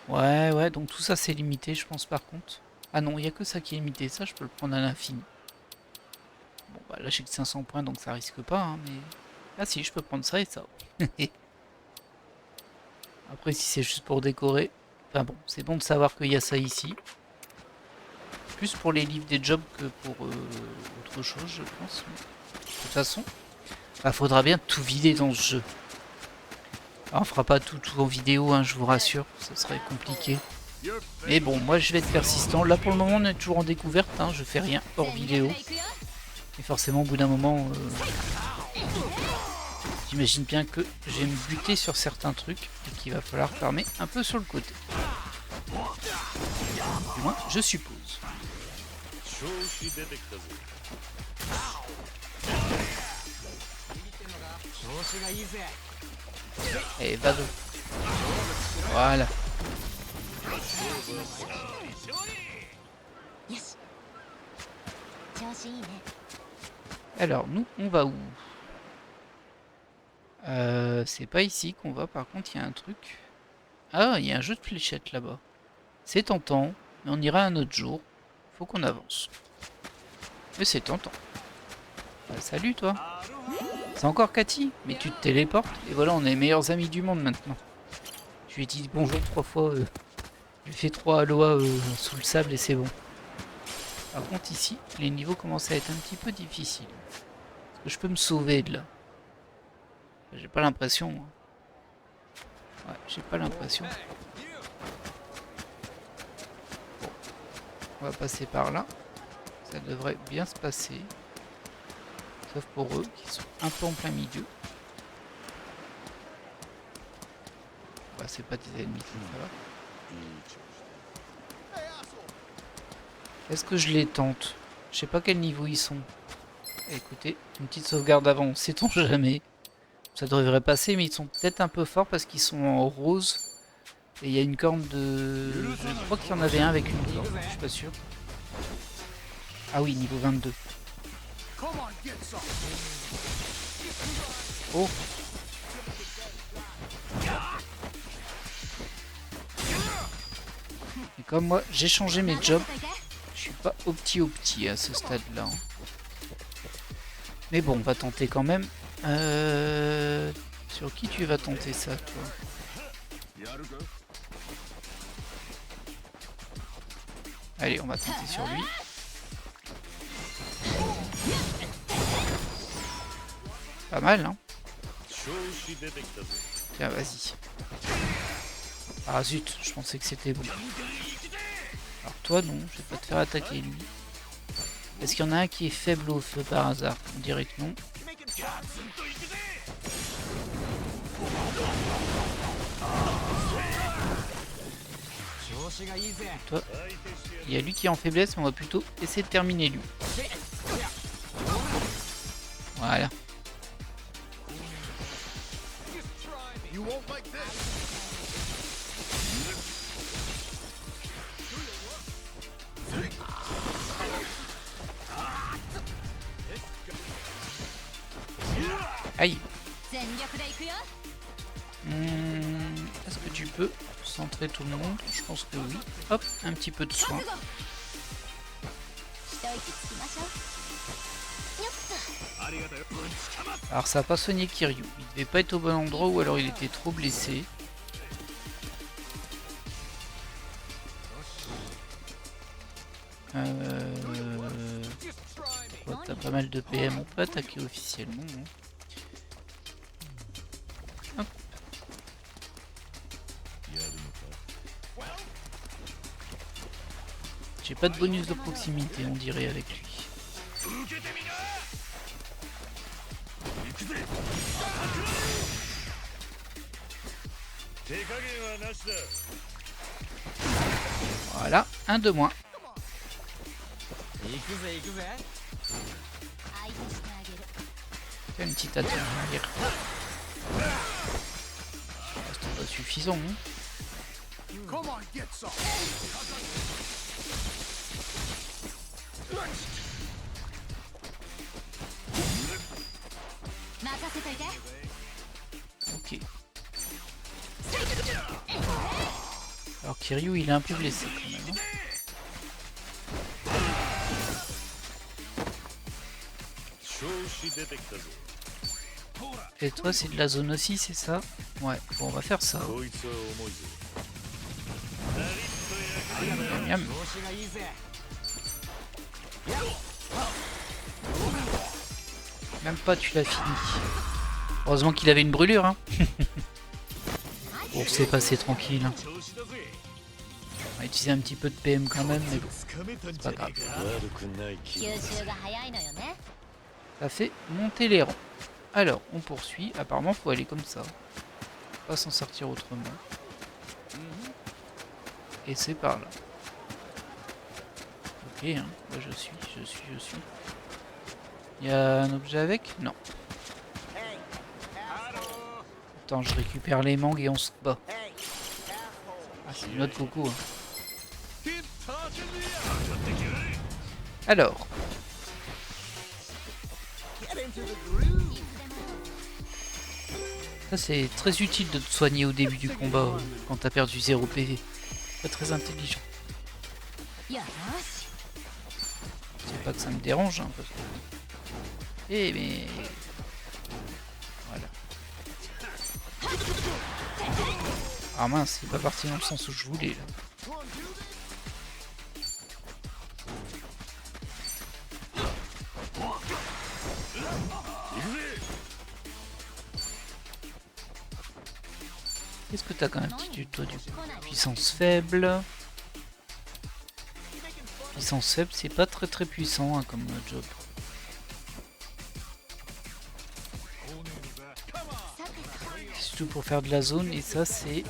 Ouais, donc tout ça c'est limité, je pense par contre. Ah non, il n'y a que ça qui est limité, ça je peux le prendre à l'infini. Bon bah là j'ai que 500 points donc ça risque pas, hein, mais... Ah si, je peux prendre ça et ça. Après si c'est juste pour décorer... Enfin bon, c'est bon de savoir qu'il y a ça ici. Plus pour les livres des jobs que pour autre chose, je pense. De toute façon, bah, faudra bien tout vider dans ce jeu. Alors, on fera pas tout en vidéo, hein, je vous rassure, ce serait compliqué. Mais bon, moi je vais être persistant. Là pour le moment on est toujours en découverte, hein, je fais rien hors vidéo. Et forcément au bout d'un moment, j'imagine bien que je vais me buter sur certains trucs et qu'il va falloir farmer un peu sur le côté. Du moins, je suppose. Et va donc. Voilà. Alors, nous, on va où? C'est pas ici qu'on va, par contre, il y a un truc. Ah, il y a un jeu de fléchettes là-bas. C'est tentant, mais on ira un autre jour. Faut qu'on avance. Mais c'est tentant. Bah, salut, toi. C'est encore Cathy? Mais tu te téléportes, et voilà, on est les meilleurs amis du monde maintenant. Je lui ai dit bonjour 3 fois. Je lui ai fait 3 aloha sous le sable et c'est bon. Par contre, ici, les niveaux commencent à être un petit peu difficiles. Est-ce que je peux me sauver de là? J'ai pas l'impression. Ouais, j'ai pas l'impression. Bon. On va passer par là. Ça devrait bien se passer. Sauf pour eux, qui sont un peu en plein milieu. Bah, c'est pas des ennemis, ça va. Est-ce que je les tente? Je sais pas quel niveau ils sont. Écoutez, une petite sauvegarde avant, on sait-on jamais. Ça devrait passer, mais ils sont peut-être un peu forts parce qu'ils sont en rose. Et il y a une corne de... Je crois qu'il y en avait un avec une corne, je suis pas sûr. Ah oui, niveau 22. Oh. Et comme moi, j'ai changé mes jobs, je suis pas au petit à ce stade-là. Mais bon, on va tenter quand même. Sur qui tu vas tenter ça, toi? Allez, on va tenter sur lui. Pas mal, hein? Tiens, vas-y. Ah zut, je pensais que c'était bon. Alors toi, non, je vais pas te faire attaquer lui. Est-ce qu'il y en a un qui est faible au feu par hasard? On dirait que non. Toi, il y a lui qui est en faiblesse, mais on va plutôt essayer de terminer lui. Voilà. Aïe. Est-ce que tu peux centrer tout le monde? Je pense que oui. Hop, un petit peu de soin. Alors ça n'a pas soigné Kiryu. Il devait pas être au bon endroit ou alors il était trop blessé. T'as pas mal de PM, on peut attaquer officiellement. Hein. Hop. J'ai pas de bonus de proximité, on dirait, avec lui. Voilà, un de moins. Tiens, une petite attaque arrière. C'est pas suffisant, hein. Ok. Alors Kiryu il est un peu blessé quand même. Et toi c'est de la zone aussi, c'est ça? Ouais, bon on va faire ça. Miam, miam. Même pas tu l'as fini. Heureusement qu'il avait une brûlure hein. Bon c'est passé tranquille. Hein. On va utiliser un petit peu de PM quand même, mais bon, c'est pas grave. Ça fait monter les rangs. Alors, on poursuit. Apparemment, faut aller comme ça. Pas s'en sortir autrement. Et c'est par là. Ok, hein. Moi, je suis. Il y a un objet avec? Non. Attends, je récupère les mangues et on se bat. Ah, c'est une autre Coco. Hein. Alors. Ça c'est très utile de te soigner au début du combat quand t'as perdu 0 PV. Pas très intelligent. C'est pas que ça me dérange hein, parce que... Eh mais... Voilà. Ah mince, c'est pas parti dans le sens où je voulais là. Qu'est-ce que t'as comme aptitude toi du coup? Puissance faible. Puissance faible, c'est pas très puissant hein, comme job. C'est tout pour faire de la zone et ça c'est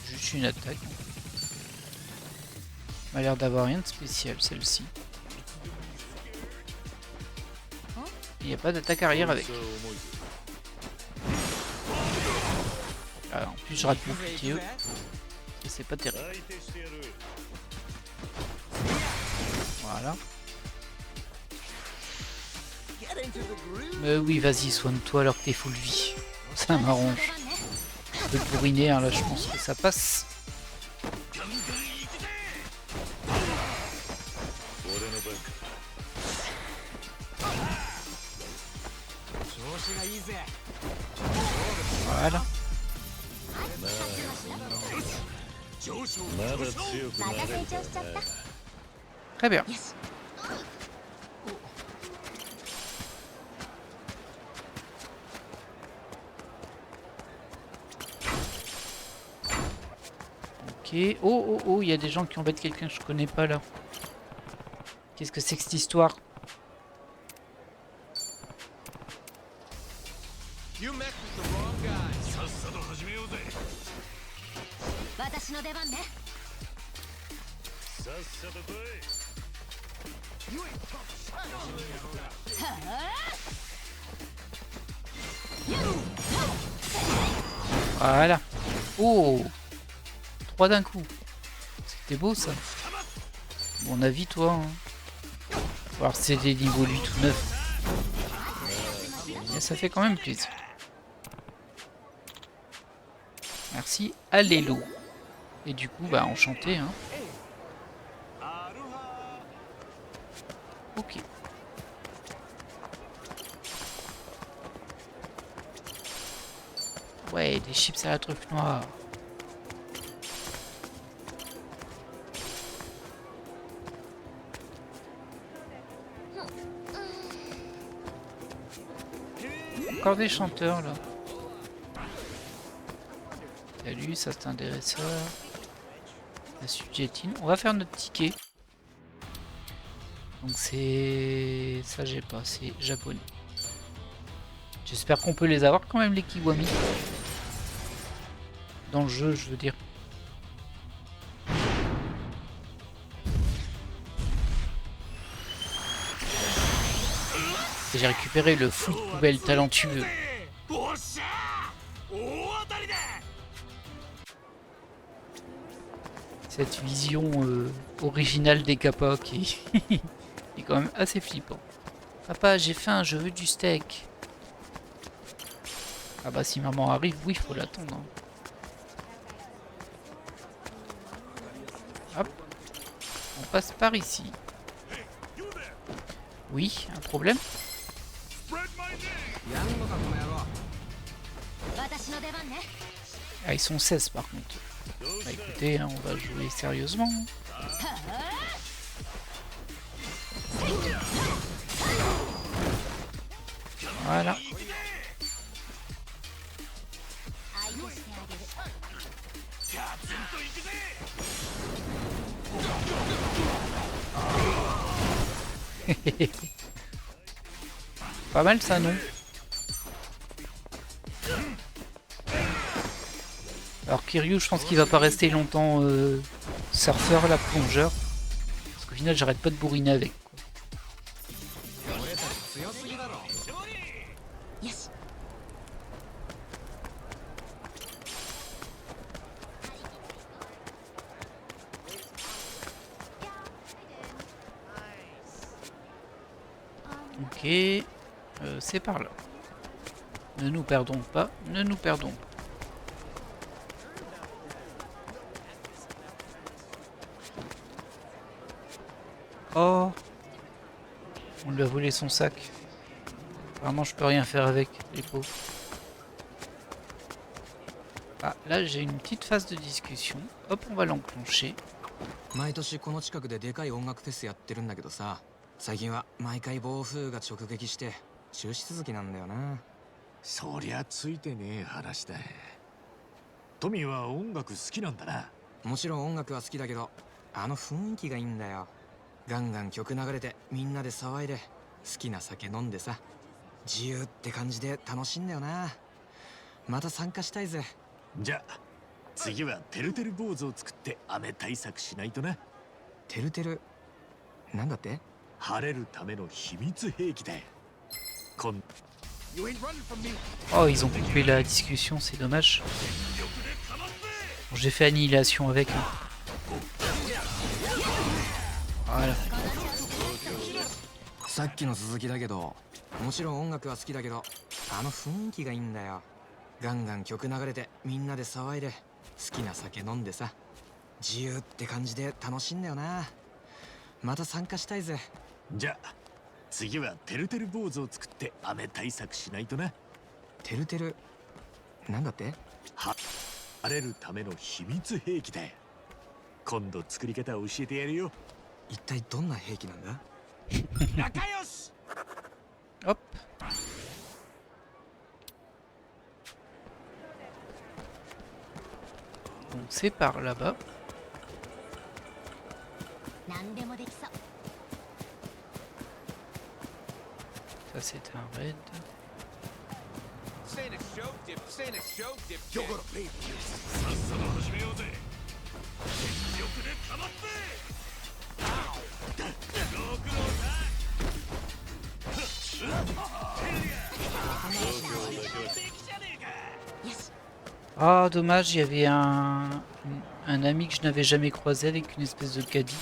juste une attaque. M'a l'air d'avoir rien de spécial celle-ci. Il n'y a pas d'attaque arrière avec. Ah, en plus je rate mon petit E. Et c'est pas terrible. Voilà. Mais oui, vas-y, soigne-toi alors que t'es full vie. Ça m'arrange. Un peu bourriné, hein, là je pense que ça passe. Voilà. Très bien. Ok. Oh, il y a des gens qui embêtent quelqu'un que je connais pas là. Qu'est-ce que c'est que cette histoire? Voilà. Oh, 3 d'un coup. C'était beau ça. Mon avis toi. Hein. Alors c'est des niveaux 8 ou 9. Mais ça fait quand même plaisir. Merci. Allélo. Et du coup, bah enchanté. Hein. Ok. Ouais, des chips à la truffe noire. Encore des chanteurs là. Salut, ça c'est un des dresseurs. La subjetine. On va faire notre ticket. Donc c'est... Ça j'ai pas, c'est japonais. J'espère qu'on peut les avoir quand même les Kiwami. Dans le jeu, je veux dire. J'ai récupéré le fou de poubelle talentueux. Cette vision originale des Kappa qui... est quand même assez flippant. Papa, j'ai faim, je veux du steak. Ah bah si maman arrive, oui, faut l'attendre. Hein. Hop. On passe par ici. Oui, un problème? Ah, ils sont 16 par contre. Bah écoutez, hein, on va jouer sérieusement. Voilà. Pas mal ça, non? Alors Kiryu, je pense qu'il va pas rester longtemps surfeur, là, plongeur. Parce qu'au final, j'arrête pas de bourriner avec. Quoi. Ok, c'est par là. Ne nous perdons pas, ne nous perdons pas. Oh, on lui a volé son sac. Vraiment, je peux rien faire avec, les pauvres. Ah, là j'ai une petite phase de discussion. Hop, on va l'enclencher. 毎年この近くででかい音楽フェスやってるんだけどさ、最近は毎回暴風が直撃して中止続きなんだよな。そりゃついてねえ話だ。トミーは音楽好きなんだな。もちろん音楽は好きだけど、あの雰囲気がいいんだよ。ガンガン曲流れてみんなで騒いで好きな酒飲んでさ、自由って感じで楽しいんだよな。また参加したいぜ。じゃあ次はてるてる坊主を作って雨対策しないとな。てるてるなんだって？晴れるための秘密兵器だよ。Oh, ils ont coupé la discussion, c'est dommage. Bon, j'ai fait annihilation avec. Hein. Voilà. さっきの続きだけど、もちろん音楽は好きだけど、あの雰囲気がいいんだよ。ガンガン曲流れてみんなで騒いで好きな酒飲んでさ、自由って感じで楽しいんだよな。また参加したいぜ。じゃあ次はてるてる坊主を作って雨対策しないとな。てるてるなんだって？晴れるための秘密兵器だよ。今度作り方を教えてやるよ。一体どんな兵器なんだ？仲良し。 Hop. Bon, c'est par là-bas. Ça c'est un raid. Ah dommage, il y avait un ami que je n'avais jamais croisé avec une espèce de caddie.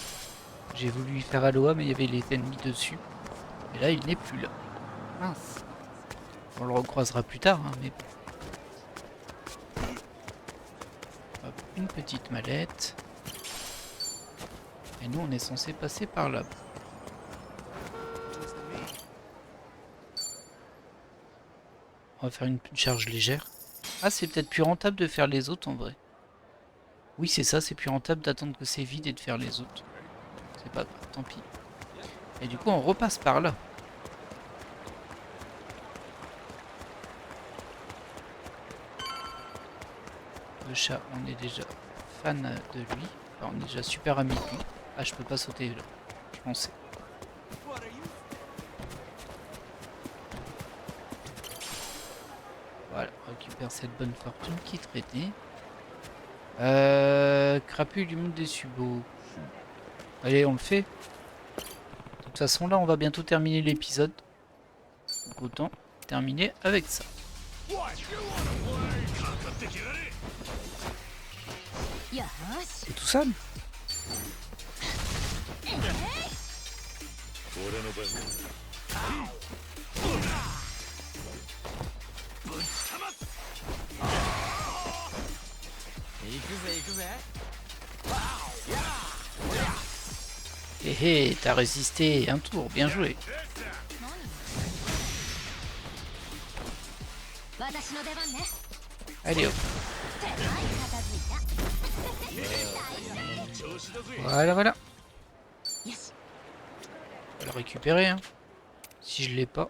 J'ai voulu lui faire aloha mais il y avait les ennemis dessus. Et là il n'est plus là. Mince. On le recroisera plus tard, hein, mais... Hop, une petite mallette. Et nous on est censé passer par là. On va faire une charge légère. Ah, c'est peut-être plus rentable de faire les autres en vrai. Oui, c'est ça, c'est plus rentable d'attendre que c'est vide et de faire les autres. C'est pas grave, tant pis. Et du coup, on repasse par là. Le chat, on est déjà fan de lui. Enfin, on est déjà super amis de lui. Ah, je peux pas sauter là. Je pensais. Voilà, on récupère cette bonne fortune qui est traitée. Crapule du monde des subos. Allez, on le fait. De toute façon, là, on va bientôt terminer l'épisode. Donc autant terminer avec ça. C'est tout seul. 俺の番行くぜ行くぜ。 Hé hé, t'as résisté un tour, bien joué. 私の出番ね。 Allez hop. 片付いた。 Voilà, voilà. よし。 On va le récupérer, hein. Si je l'ai pas.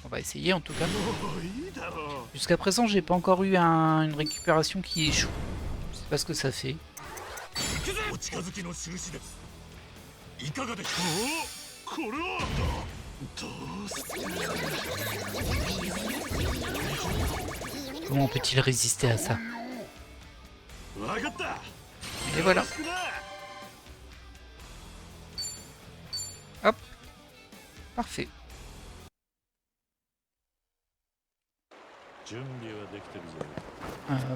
On va essayer en tout cas. Jusqu'à présent, j'ai pas encore eu une récupération qui échoue. Je sais pas ce que ça fait. お近づきの印です。いかがでしょう。これはどうす Comment peut-il résister à ça? わかった。 Et voilà. Hop. Parfait. 準備はできてるぞ。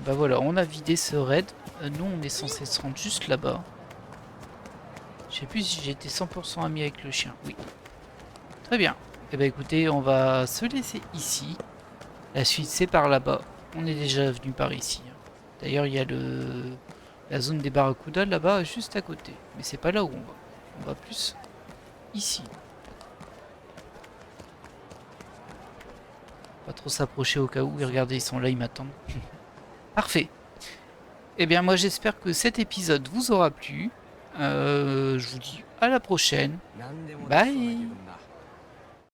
Bah voilà, on a vidé ce raid. Nous, on est censé se rendre juste là-bas. Je sais plus si j'étais 100% ami avec le chien. Oui. Très bien. Et bah écoutez, on va se laisser ici. La suite, c'est par là-bas. On est déjà venu par ici. D'ailleurs, il y a la zone des barracudas là-bas, juste à côté. Mais c'est pas là où on va. On va plus ici. Pas trop s'approcher au cas où. Et regardez, ils sont là, ils m'attendent. Parfait. Eh bien, moi, j'espère que cet épisode vous aura plu. Je vous dis à la prochaine. 何でもできそうな Bye. 気分だ。